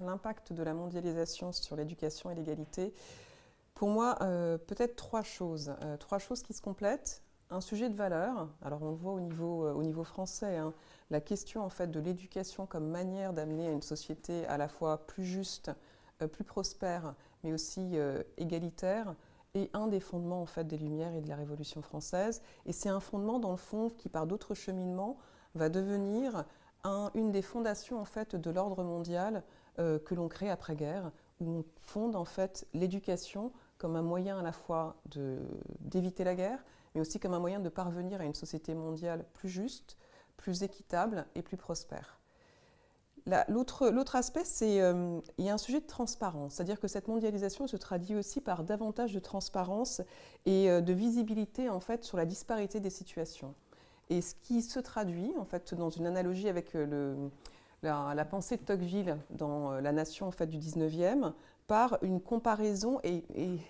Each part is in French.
l'impact de la mondialisation sur l'éducation et l'égalité, pour moi, peut-être trois choses qui se complètent. Un sujet de valeur, alors on le voit au niveau français, hein, la question en fait de l'éducation comme manière d'amener à une société à la fois plus juste, plus prospère, mais aussi égalitaire, est un des fondements en fait des Lumières et de la Révolution française. Et c'est un fondement dans le fond qui, par d'autres cheminements, va devenir une des fondations en fait de l'ordre mondial que l'on crée après-guerre, où on fonde en fait l'éducation comme un moyen à la fois d'éviter la guerre, mais aussi comme un moyen de parvenir à une société mondiale plus juste, plus équitable et plus prospère. L'autre aspect, c'est il y a un sujet de transparence, c'est-à-dire que cette mondialisation se traduit aussi par davantage de transparence et de visibilité en fait sur la disparité des situations. Et ce qui se traduit en fait dans une analogie avec la pensée de Tocqueville dans La Nation en fait, du 19e, par une comparaison et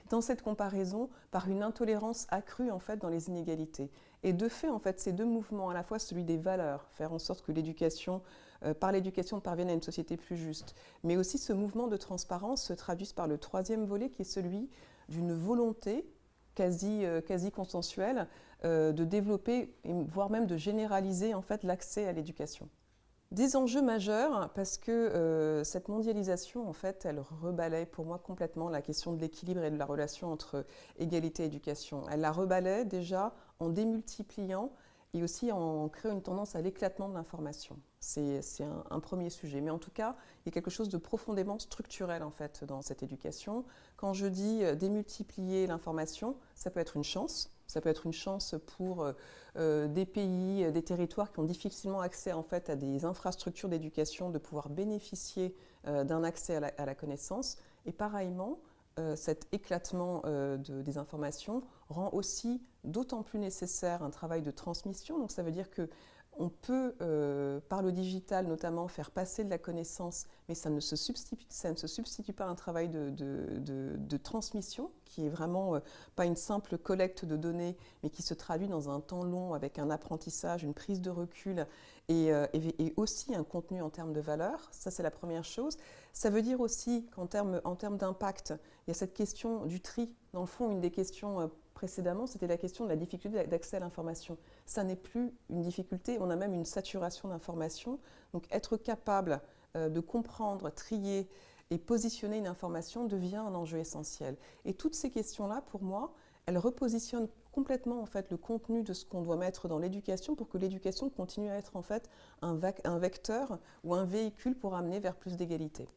dans cette comparaison par une intolérance accrue en fait dans les inégalités. Et de fait en fait ces deux mouvements, à la fois celui des valeurs, faire en sorte que l'éducation par l'éducation parvienne à une société plus juste, mais aussi ce mouvement de transparence se traduit par le troisième volet qui est celui d'une volonté quasi consensuelle de développer, voire même de généraliser en fait l'accès à l'éducation. Des enjeux majeurs parce que cette mondialisation, en fait, elle rebalaie pour moi complètement la question de l'équilibre et de la relation entre égalité et éducation. Elle la rebalaie déjà en démultipliant et aussi en créant une tendance à l'éclatement de l'information. C'est un premier sujet. Mais en tout cas, il y a quelque chose de profondément structurel en fait dans cette éducation. Quand je dis démultiplier l'information, ça peut être une chance. Ça peut être une chance pour des pays, des territoires qui ont difficilement accès en fait, à des infrastructures d'éducation, de pouvoir bénéficier d'un accès à la connaissance. Et pareillement, cet éclatement des informations rend aussi d'autant plus nécessaire un travail de transmission. Donc ça veut dire que on peut, par le digital notamment, faire passer de la connaissance, mais ça ne se substitue pas à un travail de transmission qui est vraiment pas une simple collecte de données, mais qui se traduit dans un temps long avec un apprentissage, une prise de recul et aussi un contenu en termes de valeur. Ça, c'est la première chose. Ça veut dire aussi qu'en termes d'impact, il y a cette question du tri. Dans le fond, une des questions précédemment, c'était la question de la difficulté d'accès à l'information. Ça n'est plus une difficulté, on a même une saturation d'informations. Donc être capable de comprendre, trier et positionner une information devient un enjeu essentiel. Et toutes ces questions-là, pour moi, elles repositionnent complètement en fait, le contenu de ce qu'on doit mettre dans l'éducation pour que l'éducation continue à être en fait un vecteur ou un véhicule pour amener vers plus d'égalité.